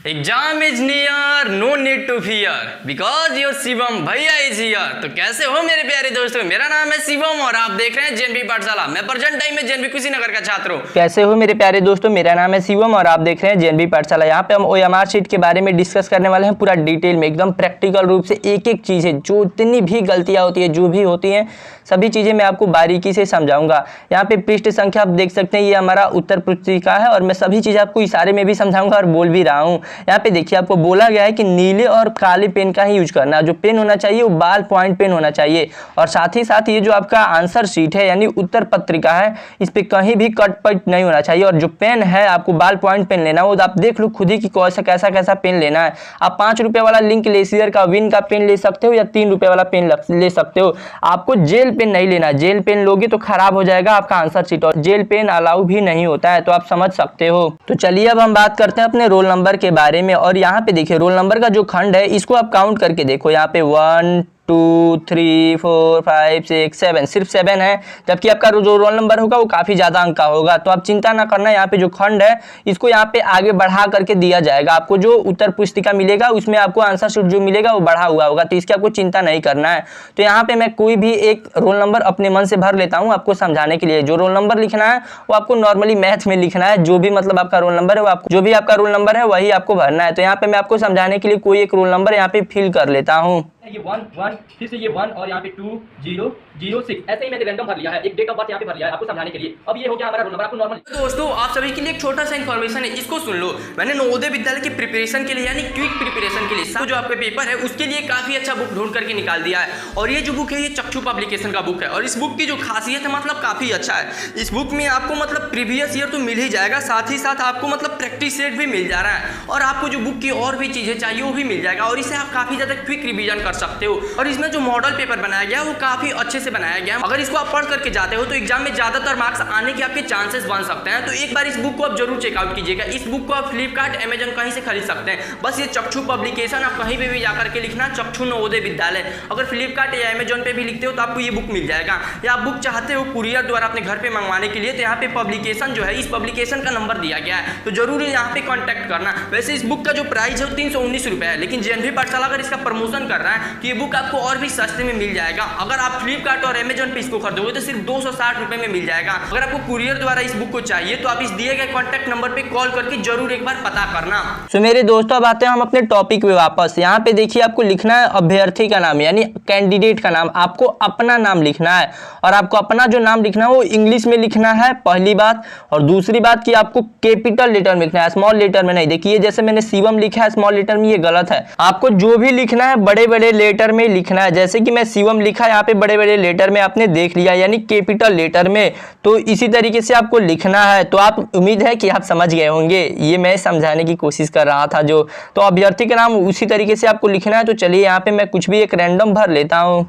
Exam is near, no need to fear because your Shivam bhaiya is here. तो कैसे हो मेरे प्यारे दोस्तों, मेरा नाम है शिवम और आप देख रहे हैं जेएनवी पाठशाला। मैं प्रेजेंट टाइम में जेएनवी कुशीनगर का छात्र हूं। कैसे हो मेरे प्यारे दोस्तों, मेरा नाम है शिवम और आप देख रहे हैं जेएनवी पाठशाला। यहाँ पे हम ओएमआर शीट के बारे में डिस्कस करने वाले हैं पूरा डिटेल में, एकदम प्रैक्टिकल रूप से एक एक चीज़ है, जो इतनी भी गलतियाँ होती है, जो भी होती हैं, सभी चीज़ें मैं आपको बारीकी से समझाऊंगा। यहाँ पे पृष्ठ संख्या आप देख सकते हैं, ये हमारा उत्तर पुस्तिका है और मैं सभी चीज़ें आपको इशारे में भी समझाऊंगा और बोल भी रहा हूँ। यहाँ पे देखिए, आपको बोला गया है कि नीले और काले पेन का ही यूज करना। जो पेन होना चाहिए वो बाल पॉइंट पेन होना चाहिए और साथ ही साथ ये जो आपका आंसर शीट है यानी उत्तर पत्रिका है, इस पे कहीं भी कट पट नहीं होना चाहिए। और जो पेन है आपको बाल पॉइंट पेन लेना, वो आप देख लो खुद ही कि कैसा पेन लेना है। आप 5 रुपये वाला लिंक लेसियर का विन का पेन ले सकते हो या 3 रुपये वाला पेन ले सकते हो। आपको जेल पेन नहीं लेना, जेल पेन लोगे तो खराब हो जाएगा आपका आंसर शीट और जेल पेन अलाउ भी नहीं होता है, तो आप समझ सकते हो। तो चलिए अब हम बात करते हैं अपने रोल नंबर के बारे में। और यहाँ पे देखिए, रोल नंबर का जो खंड है इसको आप काउंट करके देखो। यहाँ पे 1 2 3 4 5 6 7 सिर्फ 7 है, जबकि आपका जो रोल नंबर होगा वो काफी ज्यादा अंक का होगा। तो आप चिंता ना करना, यहाँ पे जो खंड है इसको यहाँ पे आगे बढ़ा करके दिया जाएगा। आपको जो उत्तर पुस्तिका मिलेगा उसमें आपको आंसर शीट जो मिलेगा वो बढ़ा हुआ होगा, तो इसकी आपको चिंता नहीं करना है। तो यहाँ पे मैं कोई भी एक रोल नंबर अपने मन से भर लेता हूँ आपको समझाने के लिए। जो रोल नंबर लिखना है वो आपको नॉर्मली मैथ में लिखना है, जो भी मतलब आपका रोल नंबर है वो आपको, जो भी आपका रोल नंबर है वही आपको भरना है। तो यहाँ पे मैं आपको समझाने के लिए कोई एक रोल नंबर यहाँ पे फिल कर लेता हूँ। ये 1 1 फिर से ये 1 और यहाँ पे 2 0 0 6 ऐसे ही मैंने रैंडम भर लिया है, एक डेट ऑफ बर्थ यहाँ पे भर लिया है आपको समझाने के लिए। अब ये हो गया हमारा रोल नंबर। आपको नॉर्मल दोस्तों आप सभी के लिए एक छोटा सा इन्फॉर्मेशन है, इसको सुन लो। मैंने नवोदय विद्यालय की प्रिपरेशन के लिए यानी क्विक प्रिपरेशन के लिए जो आपका पेपर है उसके लिए काफी अच्छा बुक ढूंढ करके निकाल दिया है। और ये जो बुक है ये चक्षु पब्लिकेशन का बुक है और इस बुक की जो खासियत है मतलब काफी अच्छा है। इस बुक में आपको मतलब प्रीवियस ईयर तो मिल ही जाएगा, साथ ही साथ आपको मतलब प्रैक्टिस सेट भी मिल जा रहा है और आपको जो बुक की और भी चीजें चाहिए वो भी मिल जाएगा और इसे आप काफी ज्यादा क्विक रिवीजन कर सकते हो। और इसमें जो मॉडल पेपर बनाया गया है वो काफी अच्छे से बनाया गया है। अगर इसको आप पढ़ करके जाते हो तो एग्जाम में ज्यादातर मार्क्स आने के आपके चांसेस बन सकते हैं। तो एक बार इस बुक को आप जरूर चेकआउट कीजिएगा। इस बुक को आप फ्लिपकार्ट अमेजन कहीं से खरीद सकते हैं। बस ये चक्षु पब्लिकेशन आप कहीं पे भी जाकर के लिखना चक्षु नवोदय विद्यालय। अगर फ्लिपकार्ट या अमेजन पे भी लिखते हो तो आपको ये बुक मिल जाएगा। या आप बुक चाहते हो कुरियर द्वारा अपने घर पे मंगवाने के लिए तो यहाँ पे पब्लिकेशन जो है इस पब्लिकेशन का नंबर दिया गया है, तो जरूर यहाँ पे कॉन्टैक्ट करना। वैसे इस बुक का जो प्राइस है वो 319 रुपये है, लेकिन जेएनवी पाठशाला अगर इसका प्रमोशन कर रहा है तो ये बुक आपको और भी सस्ते में मिल जाएगा। अगर आप फ्लिपकार्ट और अमेजन पे इसको खरीदोगे तो सिर्फ 260 रुपए में मिल जाएगा। अगर आपको कुरियर द्वारा इस बुक को चाहिए तो आप इस दिए गए कॉन्टैक्ट नंबर पे कॉल करके जरूर एक बार पता करना। तो मेरे दोस्तों अब आते हैं हम अपने टॉपिक पे वापस। यहाँ पे देखिए, आपको लिखना है अभ्यर्थी का नाम यानी कैंडिडेट का नाम। आपको अपना नाम लिखना है और आपको अपना जो नाम लिखना है वो इंग्लिश में लिखना है, पहली बात। और दूसरी बात कि आपको कैपिटल लेटर में लिखना है, स्मॉल लेटर में नहीं। देखिए जैसे मैंने शिवम लिखा है स्मॉल लेटर में, ये गलत है। आपको जो भी लिखना है बड़े बड़े लेटर में लिखना है। जैसे कि मैं शिवम लिखा यहाँ पे बड़े बड़े लेटर में आपने देख लिया यानी कैपिटल लेटर में, तो इसी तरीके से आपको लिखना है। तो आप उम्मीद है कि आप समझ गए होंगे, ये मैं समझाने की कोशिश कर रहा था जो। तो अभ्यर्थी का नाम उसी तरीके से आपको लिखना है। तो चलिए यहाँ पे मैं कुछ भी एक रैंडम भर लेता हूँ।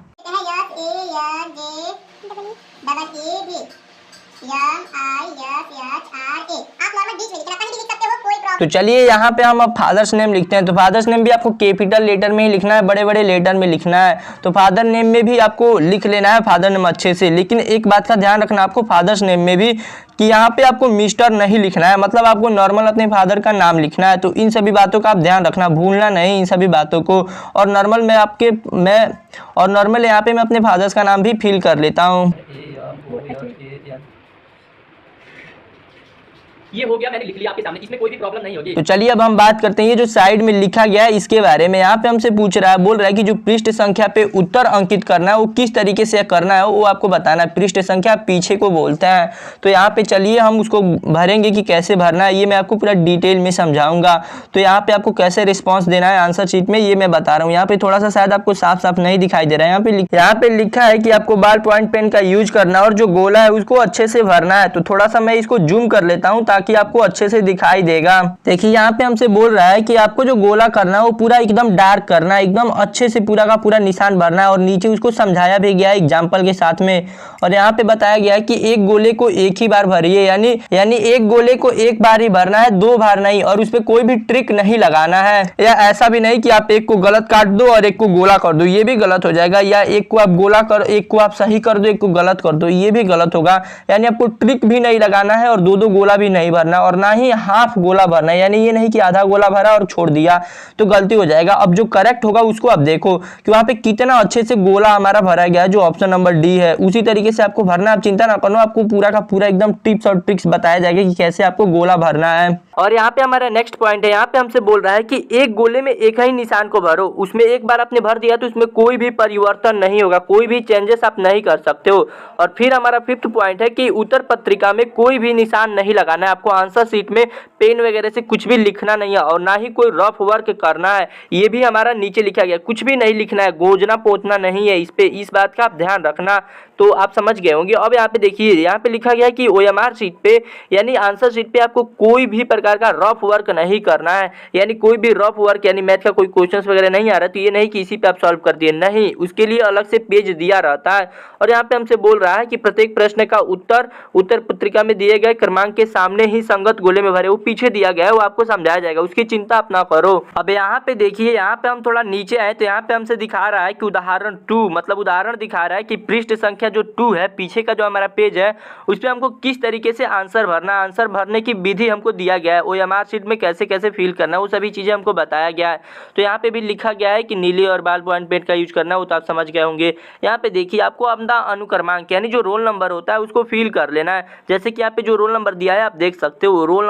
तो चलिए यहाँ पे हम अब फादर्स नेम लिखते हैं। तो फादर्स नेम भी आपको कैपिटल लेटर में ही लिखना है, बड़े बड़े लेटर में लिखना है। तो फादर नेम में भी आपको लिख लेना है फादर नेम अच्छे से, लेकिन एक बात का ध्यान रखना आपको फादर्स नेम में भी कि यहाँ पे आपको मिस्टर नहीं लिखना है, मतलब आपको नॉर्मल अपने फादर का नाम लिखना है। तो इन सभी बातों का आप ध्यान रखना, भूलना नहीं इन सभी बातों को। और नॉर्मल यहाँ पे मैं अपने फादर्स का नाम भी फिल कर लेता हूँ। ये हो गया, मैंने लिख लिया आपके सामने, इसमें कोई भी प्रॉब्लम नहीं होगी। तो चलिए अब हम बात करते हैं ये जो साइड में लिखा गया है इसके बारे में। यहाँ पे हमसे पूछ रहा है, बोल रहा है कि जो पृष्ठ संख्या पे उत्तर अंकित करना है वो किस तरीके से करना है वो आपको बताना है। पृष्ठ संख्या पीछे को बोलते हैं। तो यहाँ पे चलिए हम उसको भरेंगे कि कैसे भरना है, ये मैं आपको पूरा डिटेल में समझाऊंगा। तो यहाँ पे आपको कैसे रिस्पॉन्स देना है आंसर शीट में ये मैं बता रहा हूँ। यहाँ पे थोड़ा सा शायद आपको साफ साफ नहीं दिखाई दे रहा है। यहाँ पे लिखा है कि आपको बाल पॉइंट पेन का यूज करना और जो गोला है उसको अच्छे से भरना है। तो थोड़ा सा मैं इसको जूम कर लेता हूँ कि आपको अच्छे से दिखाई देगा। देखिए यहाँ पे हमसे बोल रहा है कि आपको जो गोला करना है वो पूरा एकदम डार्क करना है, एकदम अच्छे से पूरा का पूरा निशान भरना है। और नीचे उसको समझाया भी गया है एग्जाम्पल के साथ में। और यहाँ पे बताया गया है कि एक गोले को एक ही बार भरिए, यानी एक गोले को एक बार ही भरना है, 2 बार नहीं। और उस पर कोई भी ट्रिक नहीं लगाना है, या ऐसा भी नहीं कि आप एक को गलत काट दो और एक को गोला कर दो, ये भी गलत हो जाएगा। या एक को आप गोला कर, एक को आप सही कर दो, एक को गलत कर दो, ये भी गलत होगा। यानी आपको ट्रिक भी नहीं लगाना है और 2-2 गोला भी नहीं भरना और ना ही हाफ गोला भरना, यानी ये नहीं कि आधा गोला भरा और छोड़ दिया तो गलती हो जाएगा। अब जो करेक्ट होगा उसको आप देखो कि वहां पे कितना अच्छे से गोला हमारा भरा गया है, जो ऑप्शन नंबर डी है उसी तरीके से आपको भरना। आप चिंता ना करो, आपको पूरा का पूरा एकदम टिप्स और ट्रिक्स बताया जाएगा कि कैसे आपको गोला भरना है। और यहाँ पे हमारा नेक्स्ट पॉइंट है, यहाँ पे हमसे बोल रहा है कि एक गोले में एक ही निशान को भरो, उसमें एक बार आपने भर दिया तो उसमें कोई भी परिवर्तन नहीं होगा, कोई भी चेंजेस आप नहीं कर सकते हो। और फिर हमारा फिफ्थ पॉइंट है कि उत्तर पत्रिका में कोई भी निशान नहीं लगाना है, आपको आंसर शीट में पेन वगैरह से कुछ भी लिखना नहीं है और ना ही कोई रफ वर्क करना है। ये भी हमारा नीचे लिखा गया, कुछ भी नहीं लिखना है, गोजना पोतना नहीं है, इस बात का आप ध्यान रखना। तो आप समझ गए होंगे। अब यहाँ पे देखिए, यहाँ पे लिखा गया है कि OMR शीट पे यानी आंसर शीट पे आपको कोई भी प्रकार का रफ वर्क नहीं करना है, यानी कोई भी रफ वर्क यानी मैथ का कोई क्वेश्चंस वगैरह नहीं आ रहा तो ये नहीं कि इसी पे आप सॉल्व कर दिए, नहीं, उसके लिए अलग से पेज दिया रहता है। और यहाँ पे हमसे बोल रहा है कि प्रत्येक प्रश्न का उत्तर उत्तर पत्रिका में दिए गए क्रमांक के सामने ही संगत गोले में भरे, वो पीछे दिया गया है, वो आपको समझाया जाएगा, उसकी चिंता आप ना करो। अब यहाँ पे देखिए, यहाँ पे हम थोड़ा नीचे आए तो यहाँ पे हमसे दिखा रहा है कि उदाहरण 2 मतलब उदाहरण दिखा रहा है कि पृष्ठ संख्या जो 2 है, पीछे का जो हमारा पेज है उस पर हमको किस तरीके से आंसर भरना, आंसर भरने की विधि हमको दिया गया है, OMR शीट में कैसे कैसे फिल करना है, वो सभी चीज़ें हमको बताया गया है। तो यहाँ पे भी लिखा गया है कि नीले और बाल पॉइंट पेन का यूज करना, वो तो आप समझ गए होंगे। यहाँ पे देखिए, आपको अपना अनुक्रमांक यानी जो रोल नंबर होता है उसको फिल कर लेना है। जैसे कि यहाँ पे जो रोल नंबर दिया है आप देख सकते हो, रोल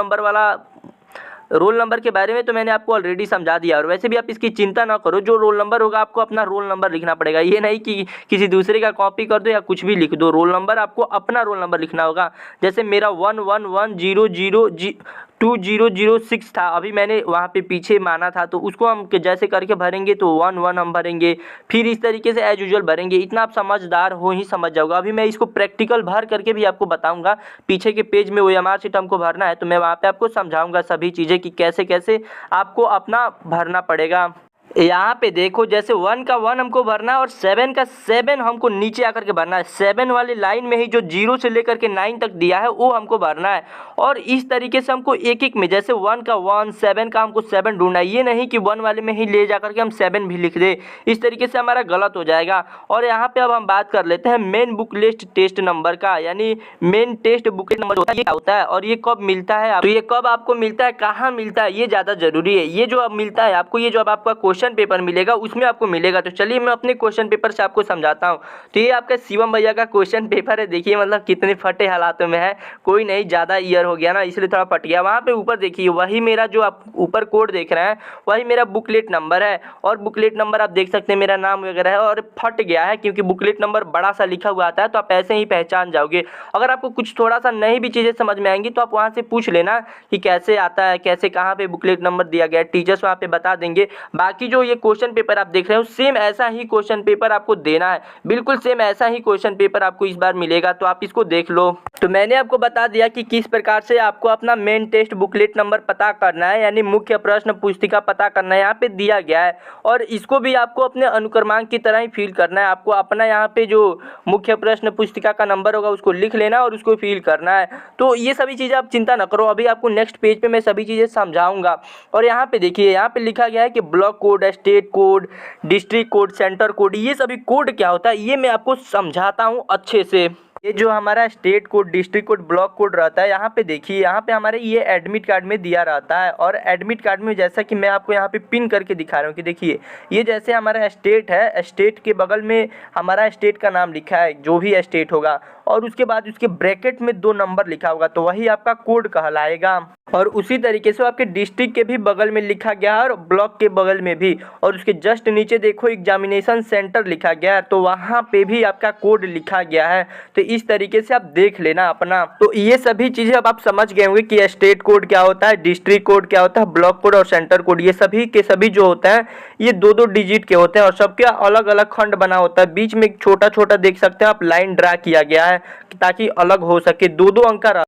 नंबर के बारे में तो मैंने आपको ऑलरेडी समझा दिया। और वैसे भी आप इसकी चिंता ना करो, जो रोल नंबर होगा आपको अपना रोल नंबर लिखना पड़ेगा, ये नहीं कि किसी दूसरे का कॉपी कर दो या कुछ भी लिख दो। रोल नंबर आपको अपना रोल नंबर लिखना होगा। जैसे मेरा 1110020006 था, अभी मैंने वहाँ पे पीछे माना था तो उसको हम जैसे करके भरेंगे तो 11 हम भरेंगे, फिर इस तरीके से एज यूजुअल भरेंगे। इतना आप समझदार हो ही समझ जाओगे। अभी मैं इसको प्रैक्टिकल भर करके भी आपको बताऊंगा, पीछे के पेज में OMR शीट हमको भरना है तो मैं वहाँ पे आपको समझाऊंगा सभी चीज़ें कि कैसे कैसे आपको अपना भरना पड़ेगा। यहाँ पे देखो, जैसे 1 का 1 हमको भरना है और 7 का 7 हमको नीचे आकर के भरना है। 7 वाली लाइन में ही जो 0 से लेकर के 9 तक दिया है वो हमको भरना है। और इस तरीके से हमको एक एक में, जैसे 1 का 1, 7 का हमको 7 ढूंढना है, ये नहीं कि 1 वाले में ही ले जाकर के हम 7 भी लिख दे, इस तरीके से हमारा गलत हो जाएगा। और यहाँ पे अब हम बात कर लेते हैं main book list test number का, यानी मेन टेस्ट बुक नंबर होता है, ये क्या होता है और ये कब मिलता है, तो ये कब आपको मिलता है, कहाँ मिलता है, ये ज़्यादा जरूरी है। ये जो अब मिलता है आपको, ये जो अब आपका क्वेश्चन पेपर मिलेगा उसमें आपको मिलेगा। तो चलिए मैं अपने क्वेश्चन पेपर से आपको समझाता हूँ। तो ये आपका शिवम भैया का क्वेश्चन पेपर है, देखिए मतलब कितने फटे हालातों में है, कोई नहीं, ज़्यादा ईयर हो गया ना इसलिए थोड़ा फट गया। वहाँ पे ऊपर देखिए, वही मेरा जो आप ऊपर कोड देख रहे हैं वही मेरा बुकलेट नंबर है, और बुकलेट नंबर आप देख सकते हैं मेरा नाम वगैरह है, और फट गया है क्योंकि बुकलेट नंबर बड़ा सा लिखा हुआ आता है तो आप ऐसे ही पहचान जाओगे। अगर आपको कुछ थोड़ा सा नहीं भी चीज़ें समझ में आएंगी तो आप वहाँ से पूछ लेना कि कैसे आता है, कैसे कहाँ पे बुकलेट नंबर दिया गया है, टीचर्स वहाँ पे बता देंगे। बाकी जो ये क्वेश्चन पेपर आप देख रहे हो सेम ऐसा ही क्वेश्चन पेपर आपको देना है, बिल्कुल सेम ऐसा ही क्वेश्चन पेपर आपको इस बार मिलेगा, तो आप इसको देख लो। तो मैंने आपको बता दिया कि किस प्रकार से आपको अपना मेन टेस्ट बुकलेट नंबर पता करना है, यानी मुख्य प्रश्न पुस्तिका पता करना है, यहाँ पे दिया गया है। और इसको भी आपको अपने अनुक्रमांक की तरह ही फिल करना है। आपको अपना यहाँ पे जो मुख्य प्रश्न पुस्तिका का नंबर होगा उसको लिख लेना और उसको फिल करना है। तो ये सभी चीज़ें आप चिंता न करो, अभी आपको नेक्स्ट पेज पे मैं सभी चीज़ें समझाऊंगा। और यहाँ पे देखिए, यहाँ पे लिखा गया है कि block code, state code, district code, centre code, ये सभी कोड क्या होता है ये मैं आपको समझाता हूँ अच्छे से। ये जो हमारा state code, district code, block code रहता है, यहाँ पे देखिए, यहाँ पे हमारे ये एडमिट कार्ड में दिया रहता है। और एडमिट कार्ड में जैसा कि मैं आपको यहाँ पे पिन करके दिखा रहा हूँ कि देखिए, ये जैसे हमारा स्टेट है, स्टेट के बगल में हमारा स्टेट का नाम लिखा है, जो भी स्टेट होगा, और उसके बाद उसके ब्रैकेट में 2 नंबर लिखा होगा तो वही आपका कोड कहलाएगा। और उसी तरीके से आपके डिस्ट्रिक्ट के भी बगल में लिखा गया है और ब्लॉक के बगल में भी, और उसके जस्ट नीचे देखो एग्जामिनेशन सेंटर लिखा गया है तो वहाँ पे भी आपका कोड लिखा गया है। तो इस तरीके से आप देख लेना अपना। तो ये सभी चीज़ें अब आप समझ गए होंगे कि स्टेट कोड क्या होता है, डिस्ट्रिक्ट कोड क्या होता है, ब्लॉक कोड और सेंटर कोड, ये सभी के सभी जो होता है ये 2-2 डिजिट के होते हैं और सबके अलग अलग खंड बना होता है। बीच में एक छोटा छोटा देख सकते हैं आप लाइन ड्रा किया गया है ताकि अलग हो सके, 2-2 अंक का।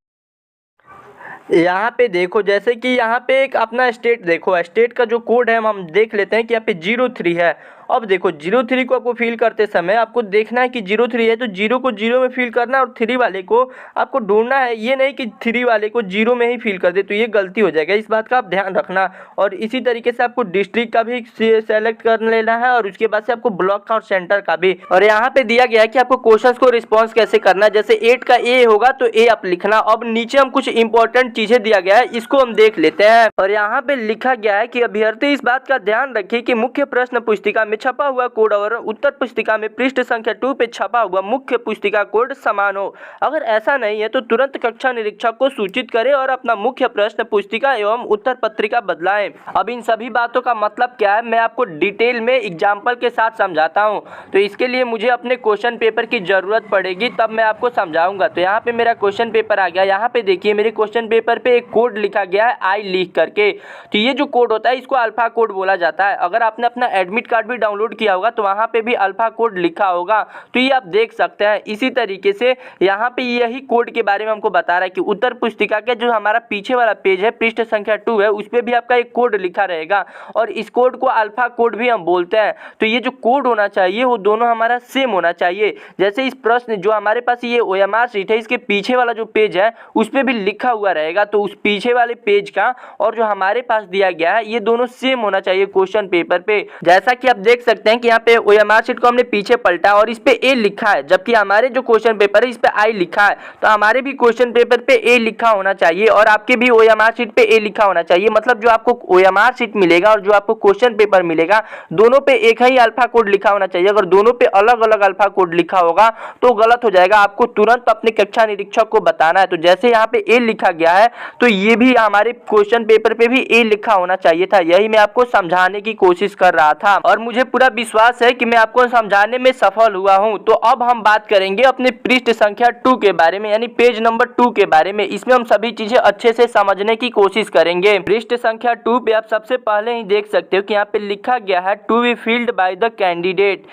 यहाँ पे देखो, जैसे कि यहाँ पे एक अपना स्टेट देखो, स्टेट का जो कोड है हम देख लेते हैं कि यहाँ पे 03 है अब देखो 03 को आपको फिल करते समय आपको देखना है कि 03 है तो 0 को 0 में फिल करना है और 3 वाले को आपको ढूंढना है, ये नहीं कि 3 वाले को 0 में ही फिल कर दे, तो ये गलती हो जाएगा, इस बात का आप ध्यान रखना। और इसी तरीके से आपको डिस्ट्रिक्ट का भी सेलेक्ट कर लेना है और उसके बाद से आपको ब्लॉक का और सेंटर का भी। और यहाँ पे दिया गया है कि आपको क्वेश्चंस को रिस्पॉन्स कैसे करना है, जैसे 8 का ए होगा तो ए आप लिखना। अब नीचे हम कुछ इंपॉर्टेंट चीजें दिया गया है, इसको हम देख लेते हैं। और यहाँ पे लिखा गया है कि अभ्यर्थी इस बात का ध्यान रखे कि मुख्य प्रश्न पुस्तिका में छपा हुआ कोड और उत्तर पुस्तिका में पृष्ठ संख्या 2 पे छपा हुआ मुख्य पुस्तिका कोड समान हो। अगर ऐसा नहीं है तो तुरंत कक्षा निरीक्षक को सूचित करें और अपना मुख्य प्रश्न पुस्तिका एवं उत्तर पत्रिका बदलाएं। अब इन सभी बातों का मतलब क्या है मैं आपको डिटेल में एग्जाम्पल के साथ समझाता हूं, तो इसके लिए मुझे अपने क्वेश्चन पेपर की जरूरत पड़ेगी, तब मैं आपको समझाऊंगा। तो यहाँ पे मेरा क्वेश्चन पेपर आ गया, यहाँ पे देखिए मेरे क्वेश्चन पेपर पे एक कोड लिखा गया है आई लिख करके। तो ये जो कोड होता है इसको अल्फा कोड बोला जाता है। अगर आपने अपना एडमिट कार्ड भी डाउनलोड किया होगा तो वहाँ पे भी अल्फा कोड लिखा होगा, तो ये आप देख सकते हैं। इसी तरीके से यहाँ पे यही कोड के बारे में हमको बता रहा है कि उत्तर पुस्तिका के जो हमारा पीछे वाला पेज है पृष्ठ संख्या 2 है, उस पर भी आपका एक कोड लिखा रहेगा और इस कोड को अल्फा कोड भी हम बोलते हैं। तो ये जो कोड होना चाहिए वो दोनों हमारा सेम होना चाहिए। जैसे इस प्रश्न जो हमारे पास ये OMR शीट है इसके पीछे वाला जो पेज है उस पर भी लिखा हुआ रहेगा, तो उस पीछे वाले पेज का और जो हमारे पास दिया गया है ये दोनों सेम होना चाहिए क्वेश्चन पेपर पे। जैसा कि आप देख सकते हैं कि यहाँ पे OMR शीट को हमने पीछे पलटा और इस पे ए लिखा है, जबकि हमारे जो क्वेश्चन पेपर है इस पे आई लिखा है। तो हमारे भी क्वेश्चन पेपर पे ए लिखा होना चाहिए और आपके भी OMR शीट पे ए लिखा होना चाहिए। मतलब जो आपको OMR शीट मिलेगा और जो आपको क्वेश्चन पेपर मिलेगा दोनों पे एक ही अल्फा कोड लिखा होना चाहिए। अगर दोनों पे अलग अलग अल्फा कोड लिखा होगा तो गलत हो जाएगा, आपको तुरंत अपने कक्षा निरीक्षक को बताना है। तो जैसे यहाँ पे ए लिखा गया है तो ये भी हमारे क्वेश्चन पेपर पे भी ए लिखा होना चाहिए था, यही मैं आपको समझाने की कोशिश कर रहा था और मुझे पूरा विश्वास है कि मैं आपको समझाने में सफल हुआ हूं। तो अब हम बात करेंगे अपने पृष्ठ संख्या 2 के बारे में, यानी पेज नंबर 2 के बारे में। इसमें हम सभी चीजें अच्छे से समझने की कोशिश करेंगे। पृष्ठ संख्या 2 पे आप सबसे पहले ही देख सकते हो कि यहाँ पे लिखा गया है to be filled by the candidate,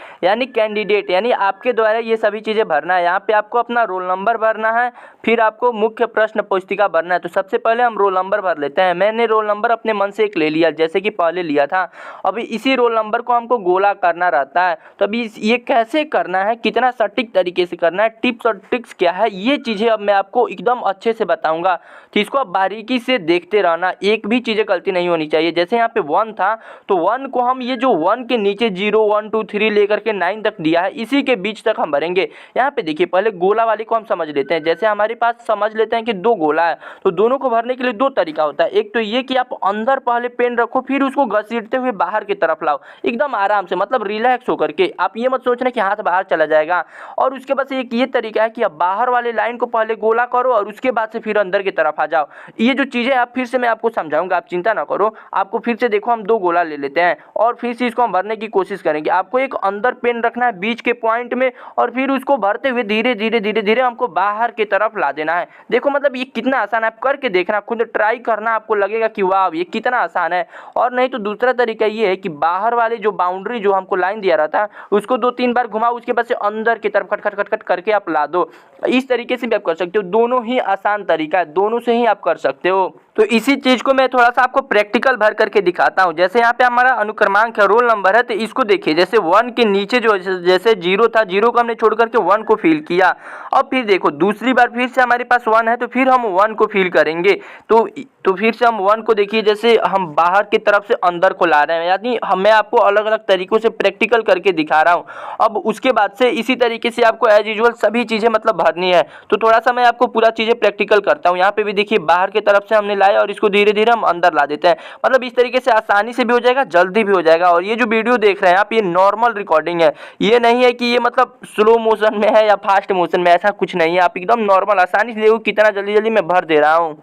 यानी आपके द्वारा ये सभी चीजें भरना है। यहाँ पे आपको अपना रोल नंबर भरना है, फिर आपको मुख्य प्रश्न पुस्तिका भरना है। तो सबसे पहले हम रोल नंबर भर लेते हैं। मैंने रोल नंबर अपने मन से एक ले लिया जैसे कि पहले लिया था। अभी इसी रोल नंबर को हमको गोला करना रहता है, तो अभी ये कैसे करना है, कितना सटीक तरीके से करना है, टिप्स और ट्रिक्स क्या है, ये चीजें अब मैं आपको एकदम अच्छे से बताऊंगा। तो इसको आप बारीकी से देखते रहना, एक भी चीजें गलती नहीं होनी चाहिए। जैसे यहाँ पे 1 था तो 1 को हम ये जो 1 के नीचे 0 1 2 3 लेकर के 9 तक दिया है इसी के बीच तक हम भरेंगे। यहाँ पे देखिए पहले गोला वाले को हम समझ लेते हैं। जैसे हमारे पास समझ लेते हैं कि 2 गोला है, तो दोनों को भरने के लिए 2 तरीका होता है। एक तो ये कि आप अंदर पहले पेन रखो फिर उसको घसीटते हुए बाहर की तरफ लाओ, एकदम आराम से, मतलब रिलैक्स होकर के। आप ये मत सोचना कि हाथ बाहर चला जाएगा। और उसके बाद एक ये तरीका है कि आप बाहर वाले लाइन को पहले गोला करो और उसके बाद से फिर अंदर की तरफ आ जाओ। ये जो चीजें आप फिर से मैं आपको समझाऊंगा, आप चिंता ना करो। आपको फिर से देखो, हम 2 गोला ले लेते हैं और फिर से इसको हम भरने की कोशिश करेंगे। आपको एक अंदर पेन रखना है बीच के पॉइंट में और फिर उसको भरते हुए धीरे धीरे धीरे धीरे हमको बाहर की तरफ ला देना है। देखो मतलब ये कितना आसान है, आप करके देखना, खुद ट्राई करना, आपको लगेगा कि वाह ये कितना आसान है। और नहीं तो दूसरा तरीका ये है कि बाहर वाले जो बाउंड्री जो हमको लाइन दिया रहता है उसको 2-3 बार घुमाओ, उसके बाद से अंदर की तरफ खट खट खट खट करके आप ला दो। इस तरीके से भी आप कर सकते हो, दोनों ही आसान तरीका है, दोनों से ही आप कर सकते हो। तो इसी चीज को मैं थोड़ा सा आपको प्रैक्टिकल भर करके दिखाता हूँ। जैसे यहाँ पे हमारा अनुक्रमांक है, रोल नंबर है, तो इसको देखिए जैसे 1 के नीचे जो जैसे 0 था, 0 को हमने छोड़ करके 1 को फिल किया। अब फिर देखो दूसरी बार फिर से हमारे पास 1 है तो फिर हम 1 को फिल करेंगे। तो फिर से हम 1 को देखिए जैसे हम बाहर की तरफ से अंदर को ला रहे हैं, यानी मैं आपको अलग अलग तरीकों से प्रैक्टिकल करके दिखा रहा हूँ। अब उसके बाद से इसी तरीके से आपको एज यूजुअल सभी चीजें मतलब भरनी है। तो थोड़ा सा मैं आपको पूरा चीजें प्रैक्टिकल करता हूँ। यहाँ पे भी देखिए बाहर की तरफ से हमने लाया और इसको धीरे धीरे हम अंदर ला देते हैं। मतलब इस तरीके से आसानी से भी हो जाएगा, जल्दी भी हो जाएगा। और ये जो वीडियो देख रहे हैं आप, ये नॉर्मल रिकॉर्डिंग है, ये नहीं है कि ये मतलब स्लो मोशन में है या फास्ट मोशन में, ऐसा कुछ नहीं है। आप एकदम नॉर्मल आसानी से देखो कितना जल्दी जल्दी मैं भर दे रहा हूँ।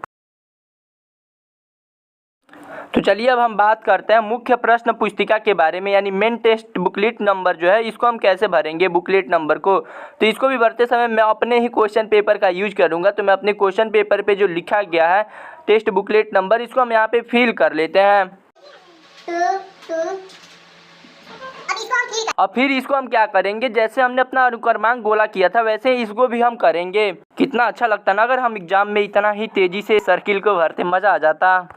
तो चलिए अब हम बात करते हैं मुख्य प्रश्न पुस्तिका के बारे में, यानी मेन टेस्ट बुकलेट नंबर जो है इसको हम कैसे भरेंगे बुकलेट नंबर को। तो इसको भी भरते समय मैं अपने ही क्वेश्चन पेपर का यूज करूंगा। तो मैं अपने क्वेश्चन पेपर पे जो लिखा गया है टेस्ट बुकलेट नंबर, इसको हम यहाँ पे फिल कर लेते हैं। अब फिर इसको हम क्या करेंगे, जैसे हमने अपना अनुक्रमांक गोला किया था वैसे इसको भी हम करेंगे। कितना अच्छा लगता ना अगर हम एग्जाम में इतना ही तेजी से सर्किल को भरते, मजा आ जाता।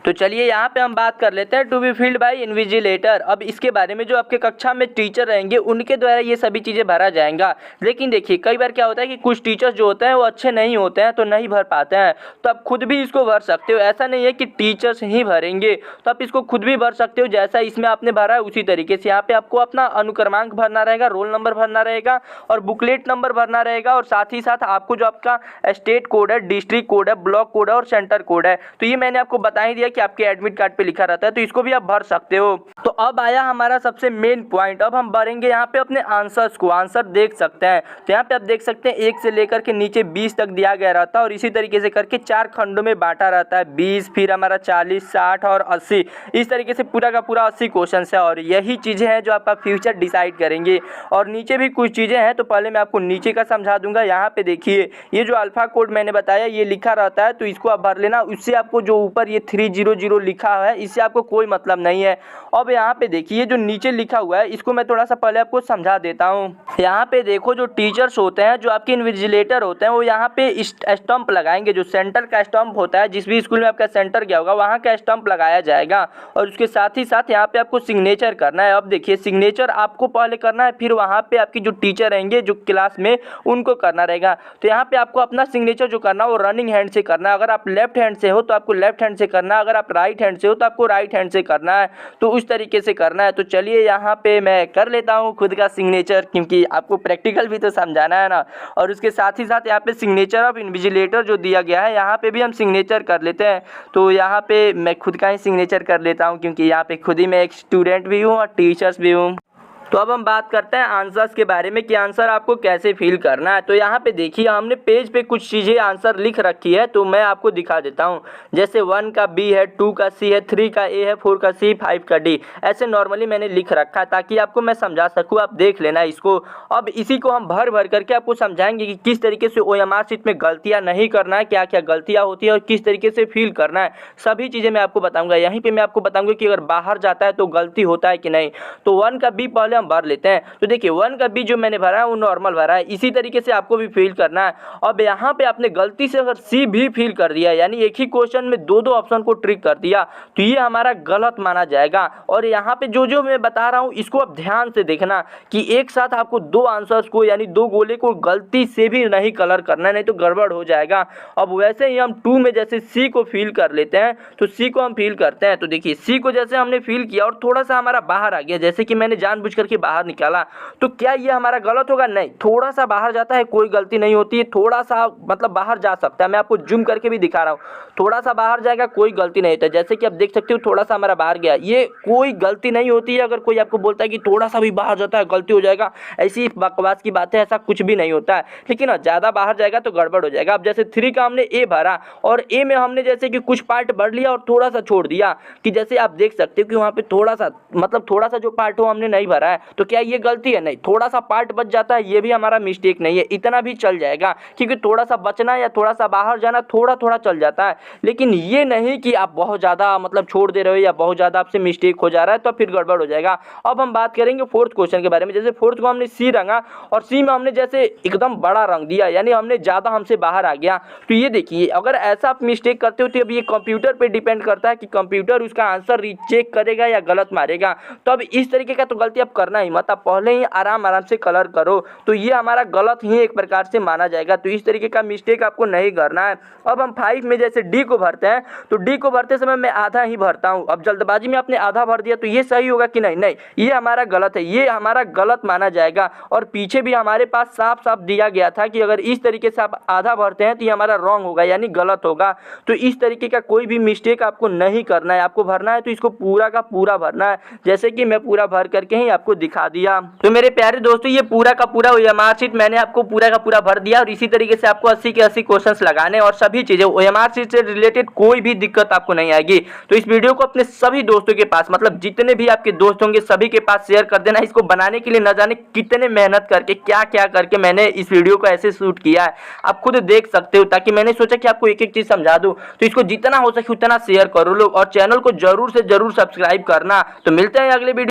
तो चलिए यहाँ पे हम बात कर लेते हैं to be filled by invigilator. अब इसके बारे में जो आपके कक्षा में टीचर रहेंगे उनके द्वारा ये सभी चीज़ें भरा जाएगा। लेकिन देखिए कई बार क्या होता है कि कुछ टीचर्स जो होते हैं वो अच्छे नहीं होते हैं तो नहीं भर पाते हैं, तो आप खुद भी इसको भर सकते हो। ऐसा नहीं है कि टीचर्स ही भरेंगे, तो आप इसको खुद भी भर सकते हो। जैसा इसमें आपने भरा है उसी तरीके से यहाँ पे आपको अपना अनुक्रमांक भरना रहेगा, रोल नंबर भरना रहेगा और बुकलेट नंबर भरना रहेगा, और साथ ही साथ आपको जो आपका स्टेट कोड है, डिस्ट्रिक्ट कोड है, ब्लॉक कोड है और सेंटर कोड है, तो ये मैंने आपको बता ही दिया कि आपके एडमिट कार्ड पे लिखा रहता है, तो इसको भी आप भर सकते हो। तो अब आया हमारा सबसे मेन पॉइंट। अब हम भरेंगे यहाँ पे अपने आंसर्स को। आंसर देख सकते हैं, तो यहाँ पे आप देख सकते हैं 1 से लेकर के नीचे 20 तक दिया गया रहता है और इसी तरीके से करके 4 खंडों में बांटा रहता है। 20, फिर हमारा 40, 60 और 80, इस तरीके से पूरा का पूरा 80 क्वेश्चन है और यही चीज़ें हैं जो आपका फ्यूचर डिसाइड करेंगे। और नीचे भी कुछ चीज़ें हैं, तो पहले मैं आपको नीचे का समझा दूंगा। यहाँ पे देखिए ये जो अल्फा कोड मैंने बताया ये लिखा रहता है, तो इसको आप भर लेना। उससे आपको जो ऊपर ये 300 लिखा है इससे आपको कोई मतलब नहीं है। अब यहाँ पे देखिए जो नीचे लिखा हुआ है इसको मैं थोड़ा सा पहले आपको समझा देता हूँ। यहाँ पे देखो जो टीचर्स होते हैं, जो आपके इन्विजिलेटर होते हैं, वो यहाँ पे स्टंप लगाएंगे। जो सेंटर का स्टंप होता है, जिस भी स्कूल में आपका सेंटर गया होगा वहाँ का स्टंप लगाया जाएगा और उसके साथ ही साथ यहाँ पे आपको सिग्नेचर करना है। अब देखिए सिग्नेचर आपको पहले करना है, फिर वहाँ पे आपकी जो टीचर रहेंगे जो क्लास में उनको करना रहेगा। तो यहाँ पे आपको अपना सिग्नेचर जो करना है वो रनिंग हैंड से करना है। अगर आप लेफ्ट हैंड से हो तो आपको लेफ्ट हैंड से करना है, अगर आप राइट हैंड से हो तो आपको राइट हैंड से करना है, तो उस तरीके से करना है। तो चलिए यहाँ पे मैं कर लेता हूँ खुद का सिग्नेचर, क्योंकि आपको प्रैक्टिकल भी तो समझाना है ना। और उसके साथ ही साथ यहाँ पे सिग्नेचर ऑफ इन्विजिलेटर जो दिया गया है यहाँ पे भी हम सिग्नेचर कर लेते हैं। तो यहाँ पे मैं खुद का ही सिग्नेचर कर लेता हूँ, क्योंकि यहाँ पे खुद ही मैं एक स्टूडेंट भी हूँ और टीचर्स भी हूँ। तो अब हम बात करते हैं आंसर्स के बारे में कि आंसर आपको कैसे फिल करना है। तो यहाँ पे देखिए हमने पेज पे कुछ चीज़ें आंसर लिख रखी है, तो मैं आपको दिखा देता हूँ। जैसे 1 का B है, 2 का C है, 3 का A है, 4 का C, 5 का D, ऐसे नॉर्मली मैंने लिख रखा है ताकि आपको मैं समझा सकूँ। आप देख लेना इसको। अब इसी को हम भर भर करके आपको समझाएंगे कि किस तरीके से OMR शीट में गलतियाँ नहीं करना है, क्या क्या गलतियाँ होती है और किस तरीके से फिल करना है, सभी चीज़ें मैं आपको बताऊँगा। यहीं पर मैं आपको बताऊँगा कि अगर बाहर जाता है तो गलती होता है कि नहीं। तो 1 का B पहले भर लेते हैं। तो देखिए 1 का B जो मैंने भरा है वो नॉर्मल भरा है, इसी तरीके से आपको भी फिल करना है। अब यहाँ पे आपने गलती से अगर C भी फिल कर दिया, यानी एक ही क्वेश्चन में दो ऑप्शन को ट्रिक कर दिया, तो ये हमारा गलत माना जाएगा। और यहाँ पे जो जो मैं बता रहा हूँ इसको आप ध्यान से देखना कि एक साथ आपको 2 आंसर्स को यानी 2 गोले को गलती से भी नहीं कलर करना, नहीं तो गड़बड़ हो जाएगा। अब वैसे ही हम 2 में जैसे C को फिल कर लेते हैं, तो C को हम फिल करते हैं। तो देखिए C को जैसे हमने फिल किया और थोड़ा सा हमारा बाहर आ गया, जैसे कि मैंने जानबूझ करके बाहर निकाला, तो क्या ये हमारा गलत होगा? नहीं, थोड़ा सा बाहर जाता है, कोई गलती नहीं होती है। थोड़ा सा मतलब बाहर जा सकता है, मैं आपको जूम करके भी दिखा रहा हूँ। थोड़ा सा बाहर जाएगा, कोई गलती नहीं होता। जैसे कि आप देख सकते हो थोड़ा सा हमारा बाहर गया, ये कोई गलती नहीं होती है। अगर कोई आपको बोलता है कि थोड़ा सा भी बाहर जाता है गलती हो जाएगा, ऐसी बकवास की बात है, ऐसा कुछ भी नहीं होता है। लेकिन ज़्यादा बाहर जाएगा तो गड़बड़ हो जाएगा। अब जैसे 3 का हमने A भरा और A में हमने जैसे कि कुछ पार्ट भर लिया और थोड़ा सा छोड़ दिया, कि जैसे आप देख सकते हो कि वहाँ पे थोड़ा सा मतलब थोड़ा सा जो पार्ट हो हमने नहीं भरा है, तो क्या ये गलती है? नहीं, थोड़ा सा पार्ट बच जाता है, ये भी हमारा मिस्टेक नहीं है, इतना भी चल जाएगा। क्योंकि थोड़ा सा बचना या थोड़ा सा बाहर जाना थोड़ा थोड़ा चल जाता है, लेकिन ये नहीं कि आप बहुत ज़्यादा मतलब छोड़ दे रहे हो या बहुत ज़्यादा आपसे मिस्टेक हो जा रहा है, तो फिर गड़बड़ हो जाएगा। अब हम बात करेंगे 4th क्वेश्चन के बारे में। जैसे 4th को हमने C रंगा और C में हमने जैसे एकदम बड़ा रंग दिया, यानी हमने ज़्यादा हमसे बाहर आ गया। तो ये देखिए अगर ऐसा आप मिस्टेक करते हो तो अब ये कंप्यूटर पे डिपेंड करता है कि कंप्यूटर उसका आंसर रीचेक करेगा या गलत मारेगा। तो अब इस तरीके का तो गलती आप करना ही मत, आप पहले ही आराम से कलर करो, तो ये हमारा गलत ही एक प्रकार से माना जाएगा। तो इस तरीके का मिस्टेक आपको नहीं करना है। अब हम 5 में जैसे D को भरते हैं, तो D को भरते समय मैं आधा ही भरता हूँ। अब जल्दबाजी में आपने आधा भर दिया, तो ये सही होगा कि नहीं? नहीं, ये हमारा गलत है, ये हमारा गलत माना जाएगा। और पीछे भी हमारे पास साफ साफ दिया गया था कि अगर इस तरीके से आप आधा भरते हैं तो ये हमारा रॉन्ग होगा, यानी गलत होगा। तो इस तरीके का कोई भी मिस्टेक आपको नहीं करना है। आपको भरना है तो इसको पूरा का पूरा भरना है, जैसे कि मैं पूरा भर करके ही आपको दिखा दिया। तो मेरे प्यारे दोस्तों ये पूरा का पूरा OMR शीट मैंने आपको पूरा का पूरा भर दिया और इसी तरीके से आपको 80 के 80 क्वेश्चंस लगाने और सभी चीजें OMR शीट से रिलेटेड कोई भी दिक्कत आपको नहीं आएगी। तो इस वीडियो को अपने सभी दोस्तों के पास, मतलब जितने भी आपके दोस्त होंगे सभी के पास शेयर कर देना। इसको बनाने के लिए न जाने कितने मेहनत करके क्या क्या करके मैंने इस वीडियो को ऐसे शूट किया है, आप खुद देख सकते हो। ताकि मैंने सोचा कि आपको एक एक चीज समझा दूं, तो इसको जितना हो सके उतना शेयर करो लोग और चैनल को जरूर से जरूर सब्सक्राइब करना। तो मिलते हैं अगले वीडियो।